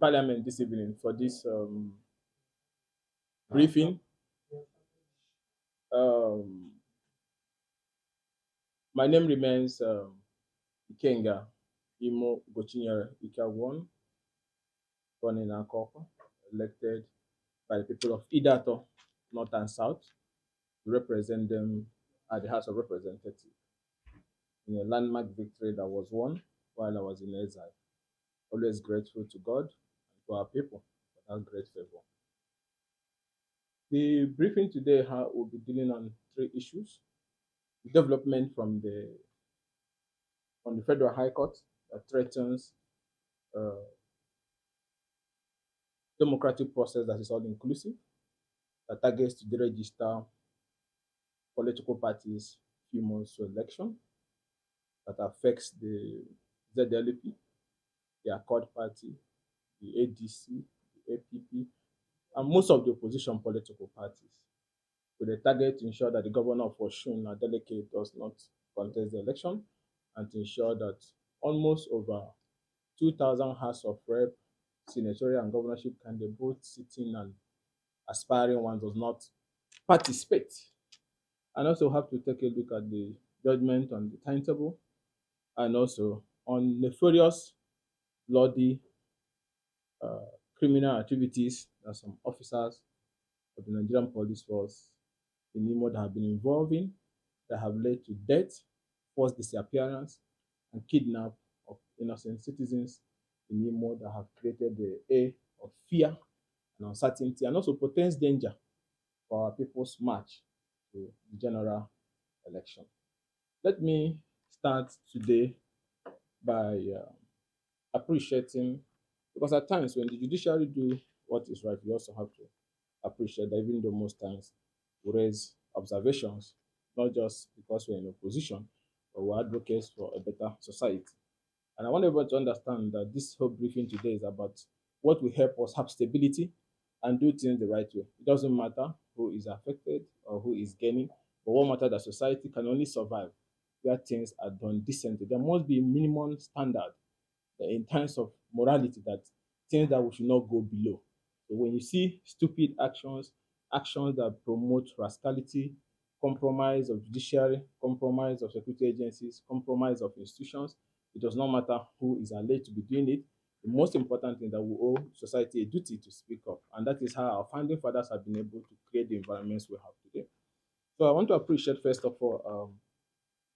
Parliament this evening for this briefing. Um, my name remains Ikenga Ugochinyere Ika1, born in Akoko, elected by the people of Idato, North and South, to represent them at the House of Representatives in a landmark victory that was won while I was in exile. Always grateful to God and to our people for that great favor. The briefing today will be dealing on three issues: the development from the Federal High Court that threatens uh, democratic process that is all inclusive, that targets to deregister political parties few months to election, that affects the ZLP, the Accord Party, the ADC, the APP, and most of the opposition political parties, with a target to ensure that the governor of Osun, a delegate, does not contest the election, and to ensure that almost over 2,000 House of Rep, senatorial and governorship candidates, both sitting and aspiring ones, does not participate. And also have to take a look at the judgment on the timetable and also on nefarious, bloody, criminal activities that some officers of the Nigerian police force in Imo that have been involved in, that have led to death, forced disappearance, and kidnap of innocent citizens in Imo that have created the air of fear and uncertainty, and also portends danger for our people's march to the general election. Let me start today by appreciating, because at times when the judiciary do what is right, we also have to appreciate that, even though most times we raise observations, not just because we're in opposition, but we're advocates for a better society. And I want everyone to understand that this whole briefing today is about what will help us have stability and do things the right way. It doesn't matter who is affected or who is gaining, but what matters that society can only survive where things are done decently. There must be a minimum standard in terms of morality, that things that we should not go below. So when you see stupid actions, actions that promote rascality, compromise of judiciary, compromise of security agencies, compromise of institutions, it does not matter who is alleged to be doing it. The most important thing that we owe society a duty to speak up, and that is how our founding fathers have been able to create the environments we have today. So I want to appreciate first of all,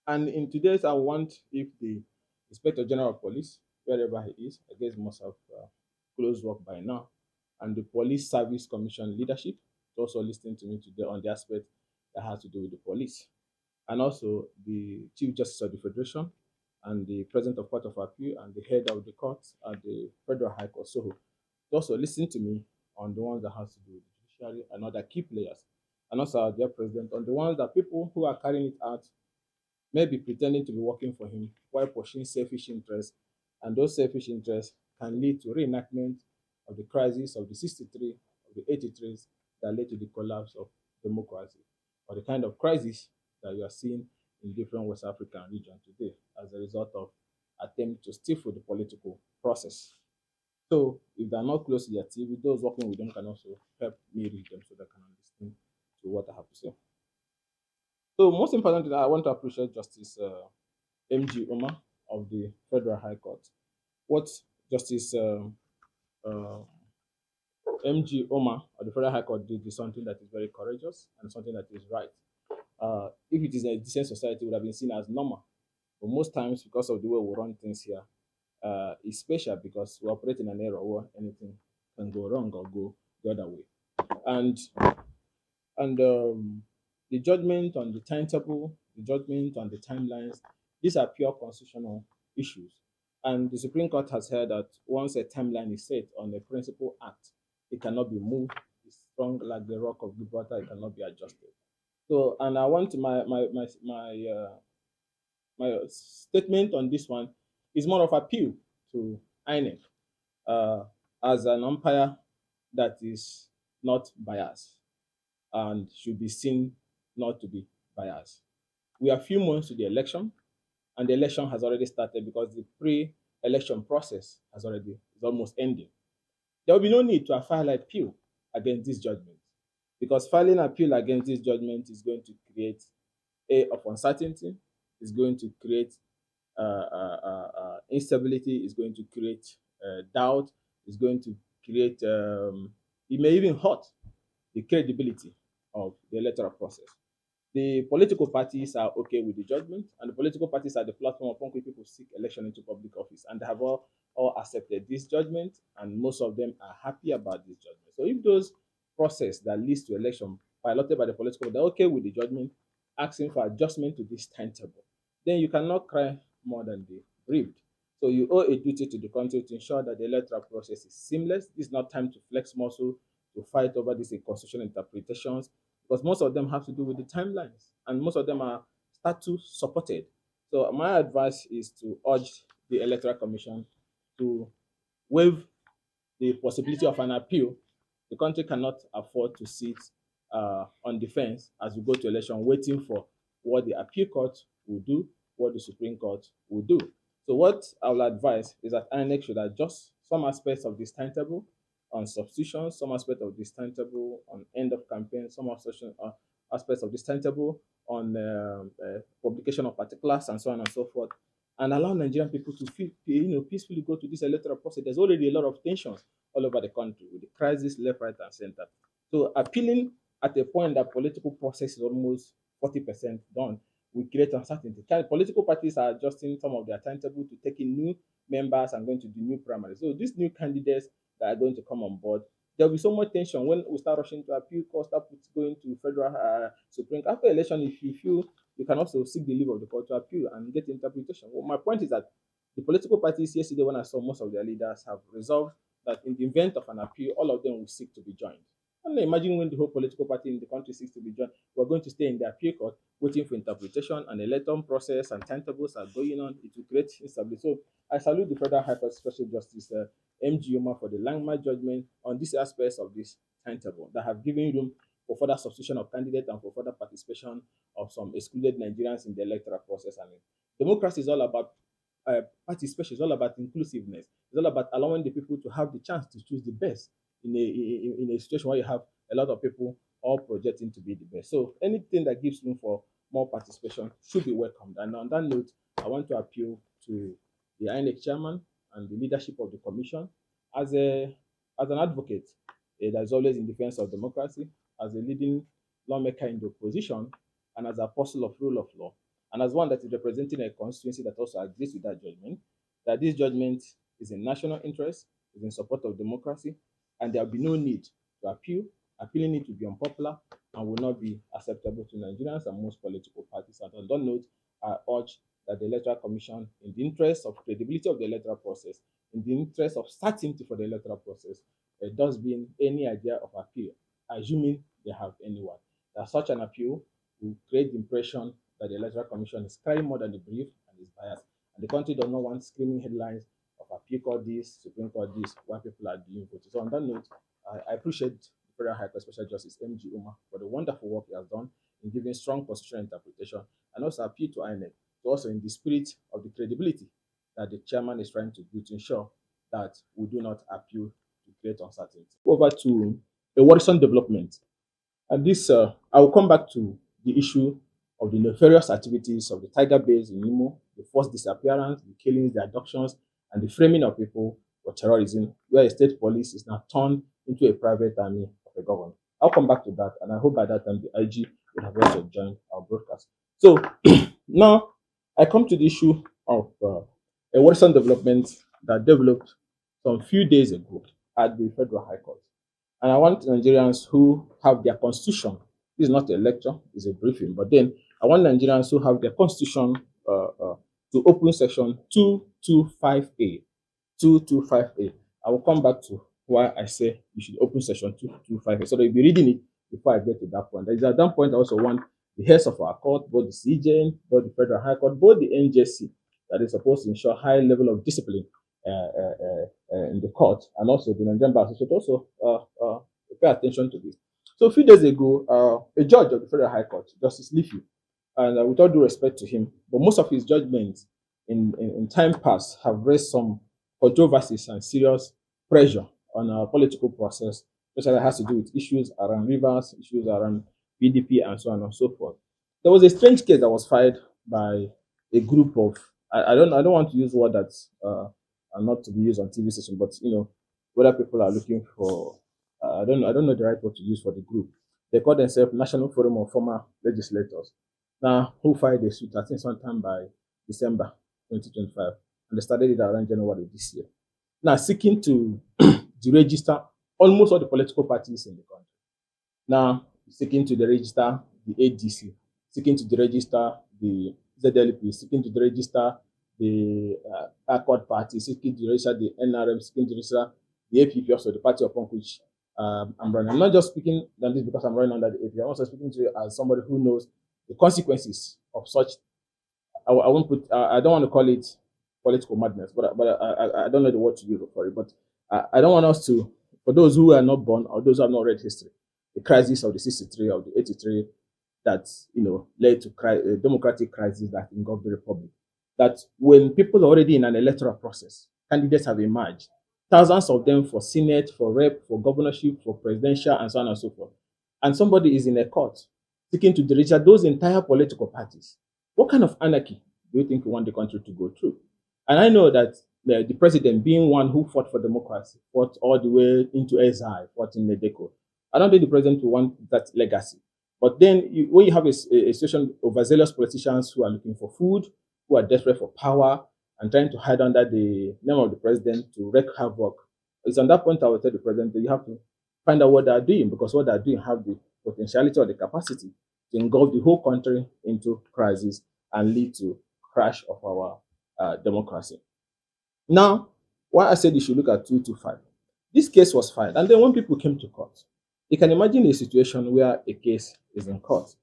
and in today's, I want if the Inspector General of Police, wherever he is, I guess must have closed work by now, and the Police Service Commission leadership is also listening to me today on the aspect that has to do with the police, and also the Chief Justice of the Federation, and the President of Court of Appeal, and the head of the court at the Federal High Court. So also listen to me on the ones that has to do with the judiciary and other key players, and also our dear President on the ones that people who are carrying it out may be pretending to be working for him while pursuing selfish interests, and those selfish interests can lead to reenactment of the crisis of the 63, of the 83s that led to the collapse of democracy, or the kind of crisis that you are seeing in different West African regions today as a result of attempt to stifle the political process. So if they are not close to their TV, those working with them can also help me read them so they can understand to what I have to say. So most importantly, I want to appreciate Justice M.G. Omar of the Federal High Court. What Justice uh, M.G. Omar of the Federal High Court did is something that is very courageous and something that is right. If it is in a decent society, it would have been seen as normal. But most times, because of the way we run things here, it's special because we operate in an era where anything can go wrong or go the other way. And and the judgment on the timetable, the judgment on the timelines, these are pure constitutional issues. And the Supreme Court has held that once a timeline is set on a principal act, it cannot be moved. It's strong like the rock of Gibraltar, it cannot be adjusted. So, and I want my statement on this one is more of appeal to INEC as an umpire that is not biased and should be seen not to be biased. We are a few months to the election, and the election has already started because the pre-election process is almost ending. there will be no need to file appeal against this judgment, because filing appeal against this judgment is going to create of uncertainty, is going to create instability, is going to create doubt, is going to create, it may even hurt the credibility of the electoral process. The political parties are okay with the judgment, and the political parties are the platform upon which people seek election into public office, and they have all accepted this judgment, and most of them are happy about this judgment. So if those process that leads to election piloted by the political, they're okay with the judgment, asking for adjustment to this timetable, then you cannot cry more than the bereaved. So you owe a duty to the country to ensure that the electoral process is seamless. This is not time to flex muscle, to fight over these constitutional interpretations, because most of them have to do with the timelines, and most of them are statute supported. So my advice is to urge the Electoral Commission to waive the possibility of an appeal. The country cannot afford to sit on the fence as we go to election, waiting for what the appeal court will do, what the Supreme Court will do. So what I will advise is that INEC should adjust some aspects of this timetable on substitution, some aspects of this timetable on end of campaign, some aspects of this timetable on publication of particulars, and so on and so forth, and allow Nigerian people to feel, peacefully go to this electoral process. There's already a lot of tensions all over the country with the crisis left, right, and center. So appealing at a point that political process is almost 40% done will create uncertainty. Political parties are adjusting some of their timetable to take in new members and going to do new primaries. So these new candidates that are going to come on board, there will be so much tension when we start rushing to appeal court, start going to federal Supreme. After election, if you feel, you can also seek the leave of the court to appeal and get interpretation. Well, my point is that the political parties yesterday, when I saw most of their leaders, have resolved that in the event of an appeal, all of them will seek to be joined. And imagine when the whole political party in the country seeks to be joined, we're going to stay in the appeal court waiting for interpretation, and the electoral process and timetables are going on. It will create instability. So I salute the Federal High Court Special Justice M.G. Umar for the landmark judgment on these aspects of this timetable that have given room for further substitution of candidates and for further participation of some excluded Nigerians in the electoral process. And democracy is all about participation, it's all about inclusiveness, it's all about allowing the people to have the chance to choose the best in a situation where you have a lot of people all projecting to be the best. So anything that gives room for more participation should be welcomed. And on that note, I want to appeal to the INEC chairman and the leadership of the commission as an advocate that is always in defense of democracy, as a leading lawmaker in the opposition, and as an apostle of rule of law, and as one that is representing a constituency that also agrees with that judgment, that this judgment is in national interest, is in support of democracy, and there will be no need to appeal. Appealing it to be unpopular and will not be acceptable to Nigerians and most political parties. And on that note, I urge that the Electoral Commission, in the interest of credibility of the electoral process, in the interest of certainty for the electoral process, does being any idea of appeal, assuming they have anyone, that such an appeal will create the impression that the Electoral Commission is crying more than the brief and is biased. And the country does not want screaming headlines of appeal court this, Supreme Court this, while people are doing voting. So on that note, I appreciate the Federal High Court Special Justice M.G. Umar for the wonderful work he has done in giving strong constitutional interpretation, and also appeal to INEC to also, in the spirit of the credibility that the chairman is trying to do, to ensure that we do not appeal to create uncertainty. Over to a worrisome development. And this, I will come back to the issue of the nefarious activities of the Tiger Base in Imo, the forced disappearance, the killings, the abductions, and the framing of people for terrorism, where a state police is now turned into a private army of a government. I'll come back to that, and I hope by that time the IG will have also joined our broadcast. So now I come to the issue of a worrisome development that developed some few days ago at the Federal High Court. And I want Nigerians who have their constitution, this is not a lecture, it's a briefing, but then I want Nigerians who have their constitution to open section 225A. 225A. I will come back to why I say you should open section 225A. So that you'll be reading it before I get to that point. At that point, I also want the heads of our court, both the CJN, both the Federal High Court, both the NJC, that is supposed to ensure high level of discipline in the court, and also the Nigerian Bar Association also pay attention to this. So a few days ago, a judge of the Federal High Court, Justice Leafy, and with all due respect to him, but most of his judgments in time past have raised some controversies and serious pressure on our political process, especially has to do with issues around rivers, issues around PDP, and so on and so forth. There was a strange case that was filed by a group of I don't want to use word that's are not to be used on TV station, but whether people are looking for I don't know the right word to use for the group. They call themselves National Forum of Former Legislators. Now, who filed a suit? I think sometime by December 2025, and they started it around January this year. Now, seeking to deregister almost all the political parties in the country. Now, seeking to deregister the ADC, seeking to deregister the ZLP, seeking to deregister the Accord Party, seeking to deregister the NRM, seeking to deregister the APP, also the party upon which I'm running. I'm not just speaking on this because I'm running under the APP. I'm also speaking to you as somebody who knows the consequences of such. I won't put. I don't want to call it political madness, but I don't know the word to use for it. But I don't want us to, for those who are not born or those who have not read history, the crisis of the 63 of the 83 that led to a democratic crisis that engulfed the republic. That when people are already in an electoral process, candidates have emerged, thousands of them for senate, for rep, for governorship, for presidential, and so on and so forth. And somebody is in a court seeking to register those entire political parties. What kind of anarchy do you think we want the country to go through? And I know that the president, being one who fought for democracy, fought all the way into exile, fought in Nedeko, I don't think the president will want that legacy. But then, when you have a situation of overzealous politicians who are looking for food, who are desperate for power, and trying to hide under the name of the president to wreak havoc, it's on that point I will tell the president that you have to find out what they are doing, because what they are doing have the potentiality or the capacity to engulf the whole country into crisis and lead to crash of our democracy. Now, why I said you should look at 225. This case was filed, and then when people came to court, you can imagine a situation where a case is in court,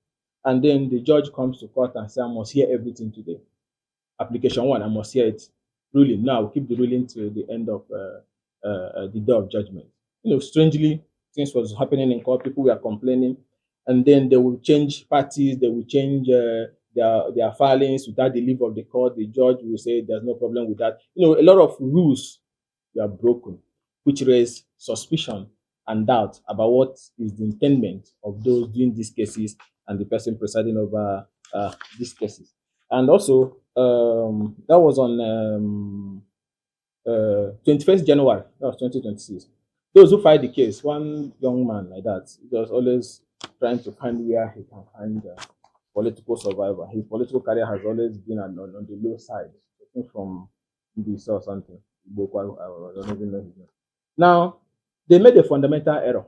and then the judge comes to court and says, I must hear everything today. Application one, I must hear it. Ruling. Now, we'll keep the ruling till the end of the day of judgment. Strangely, things was happening in court, people were complaining, and then they will change parties, they will change their filings without the leave of the court. The judge will say there's no problem with that. A lot of rules were broken, which raised suspicion and doubt about what is the intendment of those doing these cases and the person presiding over these cases. And also, that was on 21st January, that was 2026. Those who filed the case, one young man like that, he was always trying to find where he can find political survivor. His political career has always been on the low side, I think from BBC or something. I don't even know his name. Now, they made a fundamental error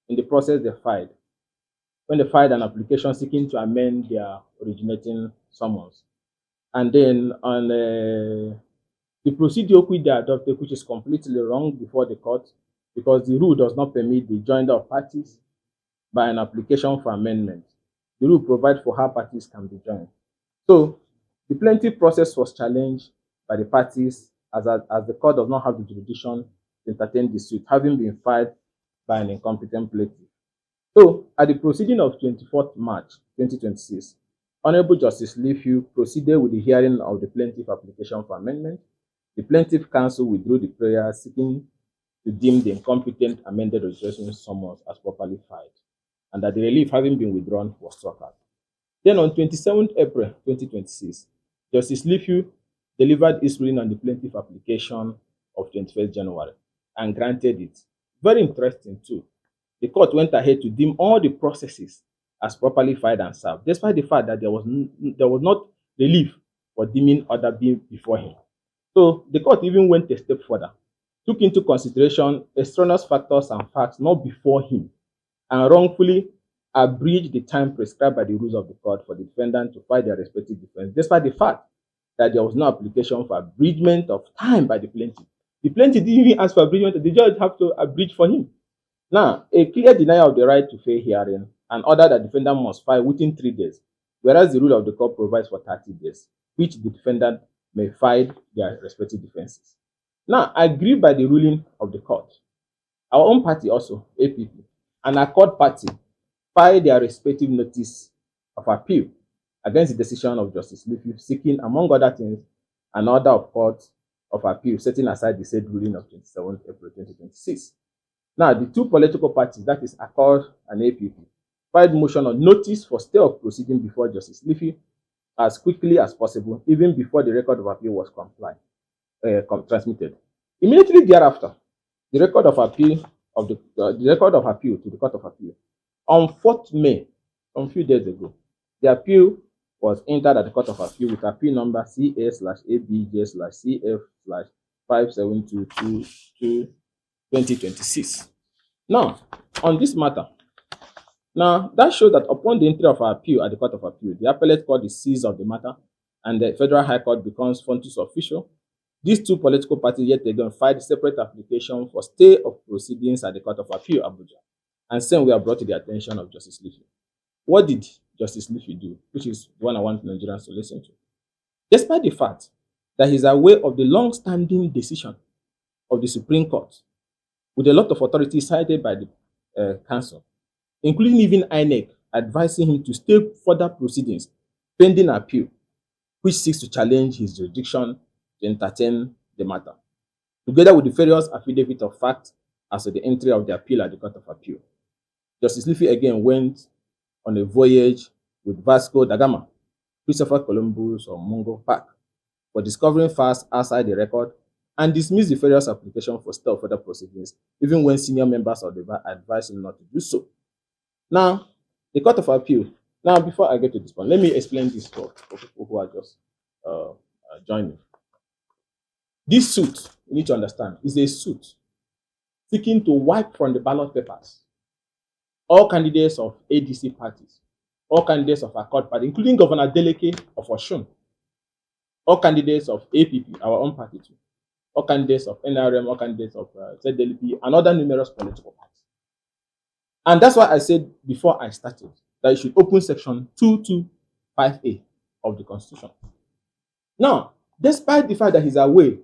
in the process they filed when they filed an application seeking to amend their originating summons. And then on the procedure which they adopted, which is completely wrong before the court, because the rule does not permit the joinder of parties by an application for amendment. The rule provides for how parties can be joined. So the plaintiff process was challenged by the parties as the court does not have the jurisdiction to entertain the suit, having been filed by an incompetent plaintiff. So at the proceeding of 24th March 2026, Honorable Justice Leafiu proceeded with the hearing of the plaintiff application for amendment. The plaintiff counsel withdrew the prayer seeking to deem the incompetent amended registration summons as properly filed, and that the relief having been withdrawn was struck out. Then on 27th April 2026, Justice Leafiu delivered his ruling on the plaintiff application of 21st January and granted it. Very interesting too. The court went ahead to deem all the processes as properly filed and served, despite the fact that there was not relief for deeming other being before him. So the court even went a step further, took into consideration extraneous factors and facts not before him, and wrongfully abridged the time prescribed by the rules of the court for the defendant to file their respective defense, despite the fact that there was no application for abridgment of time by the plaintiff. The plaintiff didn't even ask for abridgment, the judge had to abridge for him. Now, a clear denial of the right to fair hearing and order that the defendant must file within 3 days, whereas the rule of the court provides for 30 days, which the defendant may file their respective defenses. Now, aggrieved by the ruling of the court, our own party also, APP, and Accord Party filed their respective notice of appeal against the decision of Justice Leafiu, seeking, among other things, an order of court of appeal setting aside the said ruling of 27th April 2026. Now, the two political parties, that is Accord and APP, filed motion on notice for stay of proceeding before Justice Liffey as quickly as possible, even before the record of appeal was transmitted. Immediately thereafter, the record of appeal to the Court of Appeal on 4th May, a few days ago, the appeal was entered at the Court of Appeal with appeal number CA/ABJ/CF/5722/2026. Now, on this matter, that shows that upon the entry of our appeal at the Court of Appeal, the appellate court is seized of the matter and the Federal High Court becomes functus official. These two political parties yet again filed separate application for stay of proceedings at the Court of Appeal, Abuja, and same were brought to the attention of Justice Liffey. What did Justice Liffey do, which is the one I want Nigerians to listen to? Despite the fact that he's aware of the long-standing decision of the Supreme Court, with a lot of authority cited by the council, including even INEC, advising him to stay further proceedings pending appeal, which seeks to challenge his jurisdiction to entertain the matter, together with the various affidavit of fact as to the entry of the appeal at the Court of Appeal. Justice Liffey again went on a voyage with Vasco da Gama, Christopher Columbus, or Mungo Park for discovering facts outside the record and dismissed the various applications for stay of further proceedings, even when senior members of the bar advised him not to do so. Now, the Court of Appeal. Now, before I get to this point, let me explain this for people who are just joining. This suit, you need to understand, is a suit seeking to wipe from the ballot papers all candidates of ADC parties, all candidates of Accord party, including Governor Deleke of Osun, all candidates of APP, our own party too, all candidates of NRM, all candidates of ZLP, and other numerous political parties. And that's why I said before I started that you should open section 225A of the Constitution. Now, despite the fact that he's aware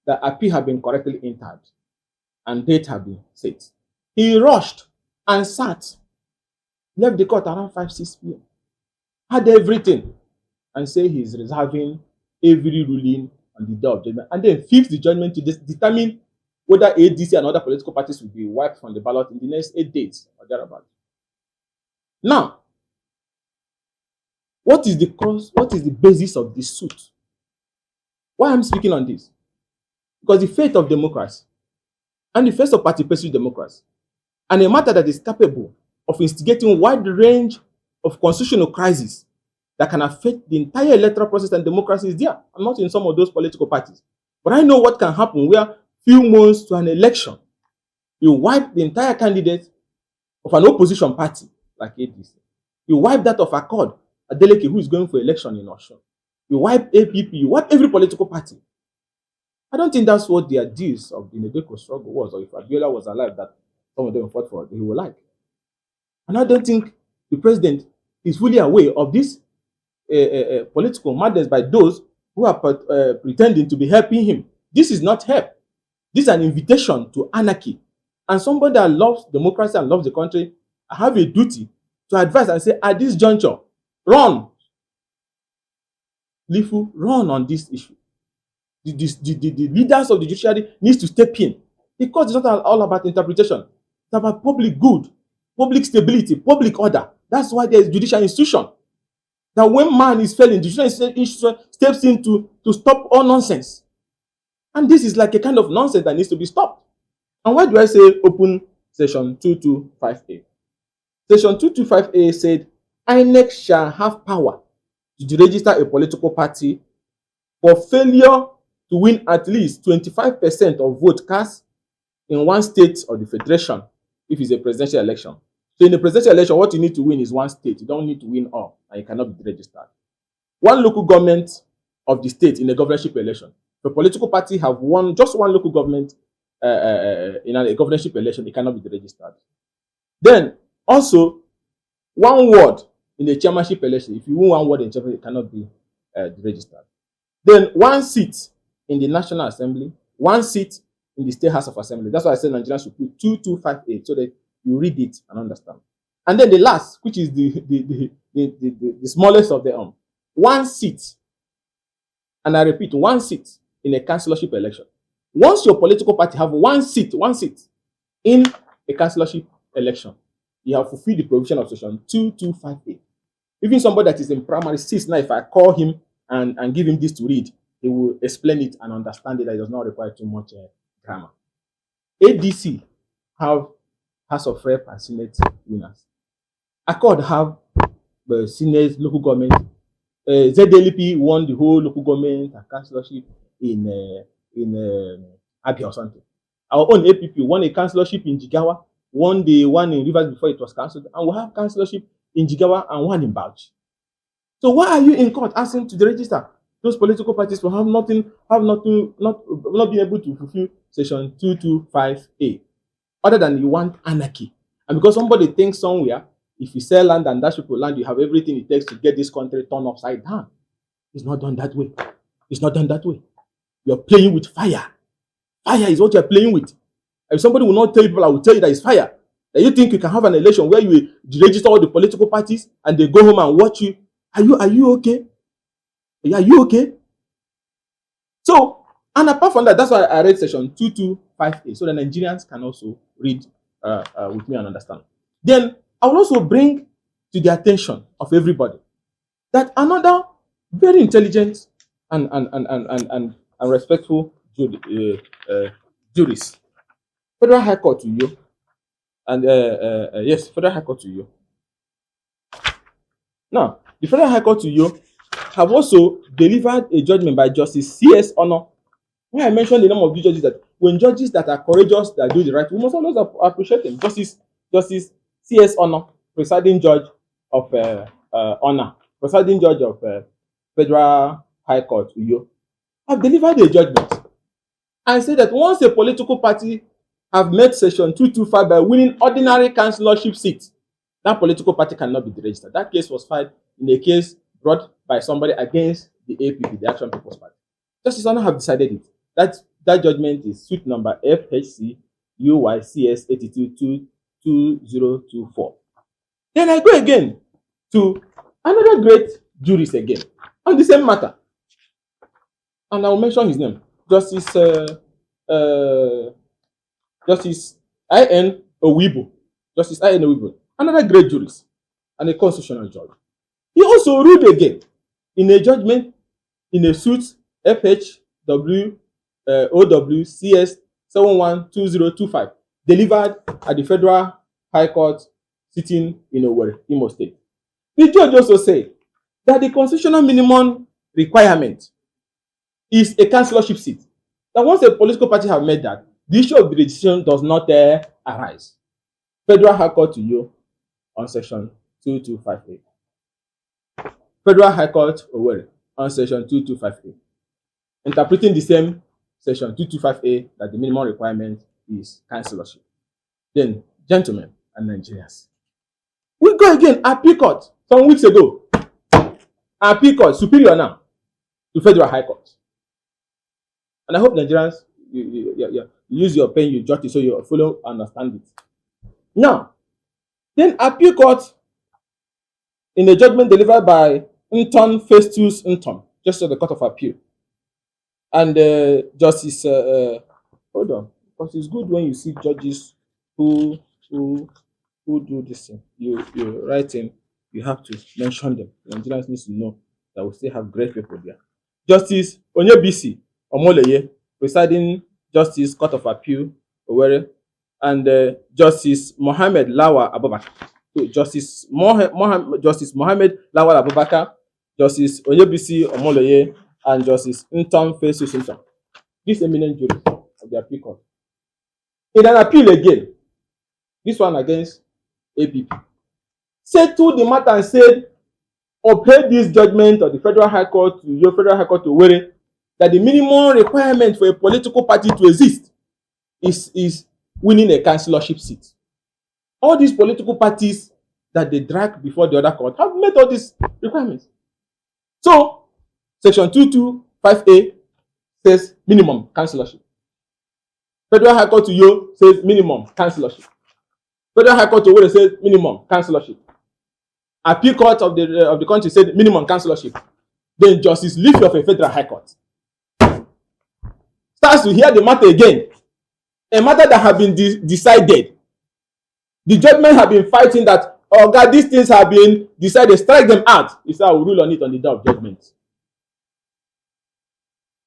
that appeal had been correctly entered and date had been set, he rushed and left the court around 5-6 p.m., had everything, and say he's reserving every ruling on the day of judgment, and then fix the judgment to determine whether ADC and other political parties will be wiped from the ballot in the next 8 days or thereabouts. Now, what is the cause? What is the basis of this suit? Why I'm speaking on this? Because the fate of democracy and the face of participatory democracy, and a matter that is capable of instigating a wide range of constitutional crises that can affect the entire electoral process and democracy is there. I'm not in some of those political parties, but I know what can happen where few months to an election, you wipe the entire candidate of an opposition party like ADC. You wipe that of Accord, Adeleke, who is going for election in Osun. You wipe APP, you wipe every political party. I don't think that's what the ideas of the Nedeko struggle was, or if Abiola was alive, that some of them fought for, they were like. And I don't think the president is fully aware of this political madness by those who are pretending to be helping him. This is not help. This is an invitation to anarchy. And somebody that loves democracy and loves the country, I have a duty to advise and say, at this juncture, run. Lifu, run on this issue. The leaders of the judiciary needs to step in, because it's not all about interpretation. It's about public good, public stability, public order. That's why there is judicial institution. That when man is failing, the judicial institution steps in to stop all nonsense. And this is like a kind of nonsense that needs to be stopped. And why do I say open section 225A? Section 225A said, INEC shall have power to deregister a political party for failure to win at least 25% of vote cast in one state of the federation if it's a presidential election. So in a presidential election, what you need to win is one state. You don't need to win all, and you cannot be registered. One local government of the state in a governorship election. If a political party have just one local government in a governorship election, it cannot be registered. Then also, one ward in a chairmanship election. If you win one ward in chairmanship, it cannot be registered. Then one seat in the National Assembly, one seat in the State House of Assembly. That's why I said Nigerians should put 2258 so that you read it and understand. And then the last, which is the smallest of them, one seat, and I repeat, one seat in a councillorship election. Once your political party have one seat in a councillorship election, you have fulfilled the provision of section 225A. Even somebody that is in primary 6 now, if I call him and give him this to read, he will explain it and understand it. That it does not require too much grammar. ADC have House of Rep and Senate winners. Accord have the Senate, local government. ZLP won the whole local government and councillorship in Abia or something. Our own APP won a councillorship in Jigawa, won the one in Rivers before it was cancelled, and we have councillorship in Jigawa and one in Bauchi. So why are you in court asking to deregister those political parties who have not been able to fulfill section 225A, other than you want anarchy? And because somebody thinks somewhere, if you sell land and dash people land, you have everything it takes to get this country turned upside down. It's not done that way. It's not done that way. You're playing with fire. Fire is what you're playing with. If somebody will not tell people, I will tell you that it's fire. That you think you can have an election where you register all the political parties and they go home and watch you. Are you okay? Are you okay? So, and apart from that, that's why I read section 225A, so the Nigerians can also read with me and understand. Then I will also bring to the attention of everybody that another very intelligent and respectful jurist, Federal High Court to you, and yes, Federal High Court to you. Now, the Federal High Court to you have also delivered a judgment by Justice C.S. Honor. When I mentioned the name of these judges, that when judges that are courageous, that do the right, we must always appreciate them. Justice C.S. Honor, presiding judge of presiding judge of Federal High Court, Uyo, have delivered a judgment and said that once a political party have met section 225 by winning ordinary councillorship seats, that political party cannot be deregistered. That case was filed in a case brought by somebody against the APP, the Action People's Party. Justice Honor have decided it. That judgment is suit number FHC UYCS 822024. Then I go again to another great jurist again on the same matter, and I will mention his name, Justice I.N. Owibo. Justice I.N. Owibo, another great jurist and a constitutional judge. He also ruled again in a judgment in a suit FHW OWCS 712025 delivered at the Federal High Court sitting in Owerri, Imo State. The judge also said that the constitutional minimum requirement is a councillorship seat. That once a political party have met that, the issue of the registration does not arise. Federal High Court to you on section 2258. Federal High Court Owerri on section 2258. Interpreting the same section 225A that the minimum requirement is councillorship. Then, gentlemen and Nigerians, we go again, appeal court some weeks ago. Appeal court, superior now to Federal High Court. And I hope Nigerians, you use your pen, you jot it so you follow and understand it. Now, then appeal court in a judgment delivered by Intern Festus Intern, Justice of the Court of Appeal. And Justice, hold on, because it's good when you see judges who do this thing. You write in, you have to mention them. Nigerians need to know that we still have great people there. Justice Onyebisi Omoleye, presiding Justice Court of Appeal, Owerri, and Justice Mohammed Lawal Abubakar. So Justice Mohammed Lawal Abubakar, Justice Onyebisi Omoleye, and Justice Intern Festus Intern. This eminent jury of the appeal court. In an appeal again, this one against APP, settled the matter and said, upheld this judgment of the Federal High Court to your Federal High Court to Owerri, that the minimum requirement for a political party to exist is winning a councillorship seat. All these political parties that they drag before the other court have met all these requirements. So, section 225A says minimum councillorship. Federal High Court to you says minimum councillorship. Federal High Court to Owerri says minimum councillorship. Appeal court of the country said minimum councillorship. Then Justice Liffey of a Federal High Court starts to hear the matter again, a matter that has been decided The judgment have been fighting that, oh God, these things have been decided, strike them out. He said, I will rule on it on the day of judgment.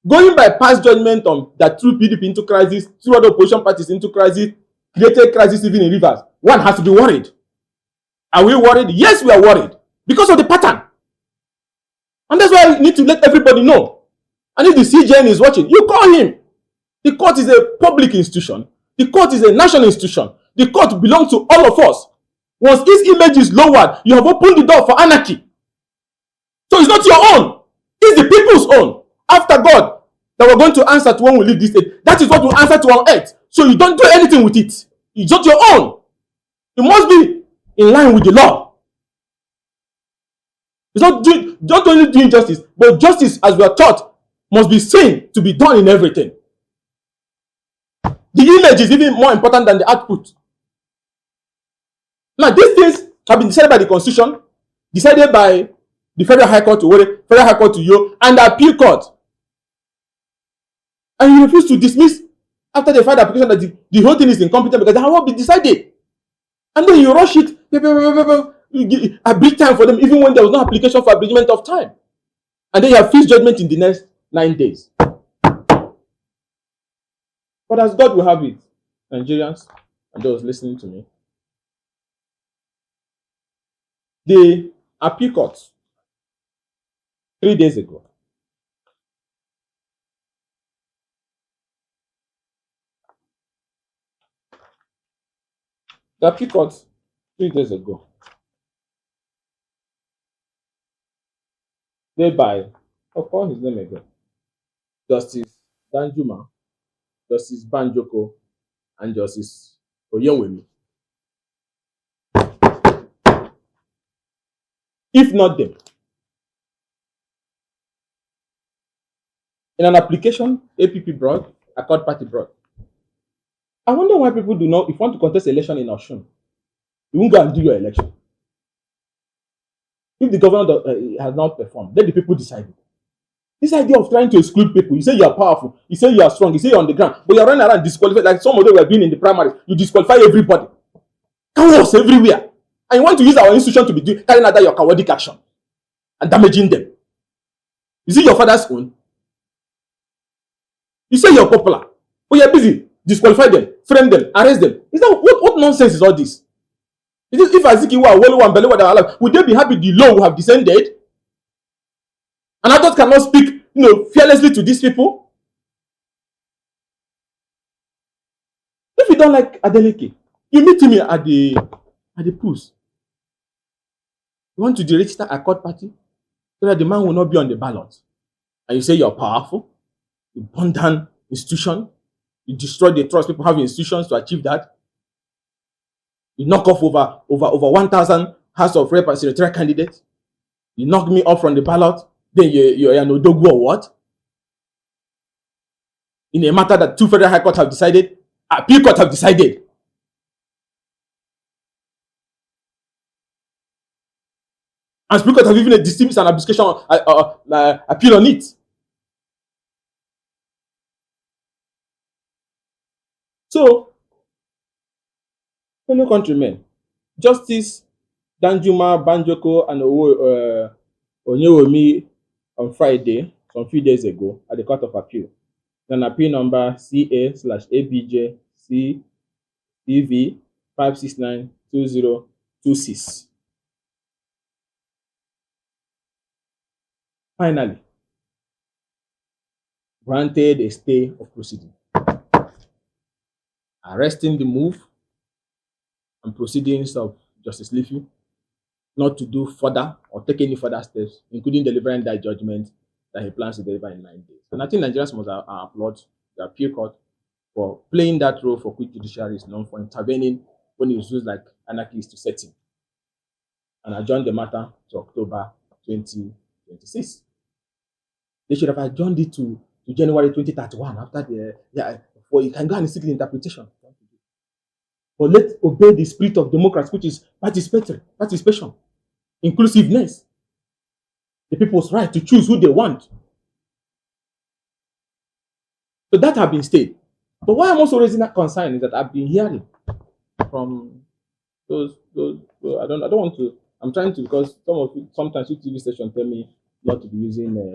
Going by past judgment on that threw PDP into crisis, threw other opposition parties into crisis, created crisis even in rivers, one has to be worried. Are we worried? Yes, we are worried because of the pattern. And that's why we need to let everybody know. And if the CJN is watching, you call him. The court is a public institution. The court is a national institution. The court belongs to all of us. Once his image is lowered, you have opened the door for anarchy. So it's not your own. It's the people's own. After God, that we're going to answer to when we leave this state. That is what we answer to on earth. So you don't do anything with it. It's not your own. You must be in line with the law. It's not only doing justice, but justice, as we are taught, must be seen to be done in everything. The image is even more important than the output. Now, these things have been decided by the Constitution, decided by the Federal High Court to Owerri, Federal High Court to Uyo, and the Appeal Court. And you refuse to dismiss after they filed the application that the whole thing is incompetent because they have all been decided. And then you rush it, abridge time for them, even when there was no application for abridgment of time. And then you have fixed judgment in the next 9 days. But as God will have it, Nigerians and those listening to me, the Appeal Court 3 days ago the Appeal Court 3 days ago, thereby, I'll call his name again, Justice Danjuma, Justice Banjoko, and Justice Oyewumi. If not them, in an application APP brought, Accord Party brought, I wonder why people do not, if you want to contest election in Osun, you won't go and do your election. If the governor has not performed, let the people decide it. This idea of trying to exclude people, you say you are powerful, you say you are strong, you say you're on the ground, but you're running around disqualified, like some of them were doing in the primary, you disqualify everybody. Chaos everywhere. And you want to use our institution to be carrying out your cowardic action and damaging them. Is it your father's own? You say you're popular, but you're busy. Disqualify them, frame them, arrest them. Is that what nonsense is all this? If Azikiwa, Wolu, and Belewa are alive, would they be happy the law will have descended? And others cannot speak, fearlessly to these people? If you don't like Adeleke, you meet him at the polls. You want to deregister a court party so that the man will not be on the ballot. And you say you're powerful, you burn down institution, you destroy the trust people have in institutions to achieve that. You knock off over 1,000 House of Rep and Senatorial candidates. You knock me off from the ballot. Then you're an Odogwu or what? In a matter that 2 federal high courts have decided, Appeal Court have decided. And Supreme Court have even dismissed an abdication appeal on it. So, fellow countrymen, Justice Danjuma, Banjoko, and Oyewumi on Friday, some few days ago, at the Court of Appeal, an appeal number CA/ABJ-CV 5692026. Finally, granted a stay of proceeding, arresting the move and proceedings of Justice Liffey not to do further or take any further steps, including delivering that judgment that he plans to deliver in 9 days. And I think Nigerians must applaud the Appeal Court for playing that role for quick judiciary is known for intervening when it was used like anarchy is to set in, and adjourn the matter to October 2026. They should have adjourned it to January 2031 after well, you can go and seek the interpretation. But let's obey the spirit of democracy, which is participation, inclusiveness, the people's right to choose who they want. So that have been stated. But why I'm also raising that concern is that I've been hearing from I don't want to. I'm trying to, because sometimes you TV stations tell me not to be using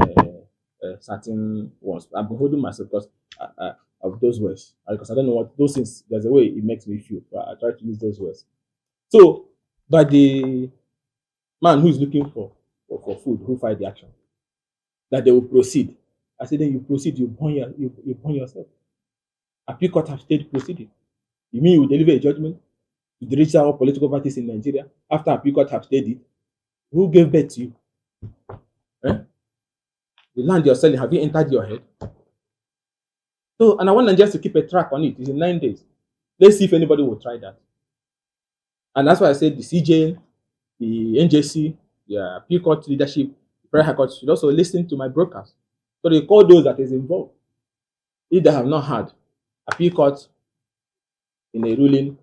certain ones. I've been holding myself because of those words, because I don't know what those things. There's a way it makes me feel. But I try to use those words. So, but the man who is looking for food, who fight the action, that they will proceed. I said, then you proceed, you burn yourself. Appeal court have stayed proceeding. You mean you will deliver a judgment to the regional political parties in Nigeria after appeal court have stayed it? Who gave birth to you? Eh? The land you're selling, have you entered your head? So, and I want Nigerians to keep a track on it. It's in 9 days. Let's see if anybody will try that. And that's why I said the CJ, the NJC, the appeal court leadership, the prayer high court should also listen to my brokers. So they call those that is involved. If they have not had appeal court in a ruling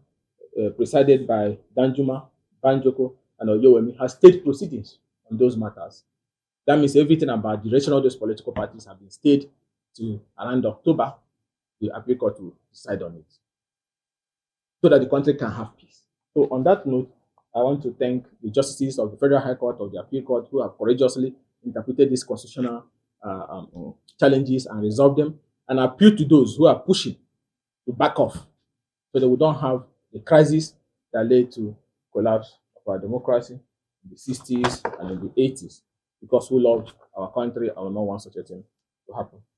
presided by Danjuma, Banjoko, and Oyewemi, has state proceedings on those matters. That means everything about the direction of those political parties have been stayed to around October. The appeal court will decide on it so that the country can have peace. So, on that note, I want to thank the justices of the Federal High Court, of the Appeal Court, who have courageously interpreted these constitutional challenges and resolved them, and appeal to those who are pushing to back off so that we don't have the crisis that led to collapse of our democracy in the 60s and in the 80s, because we love our country and we don't want such a thing to happen.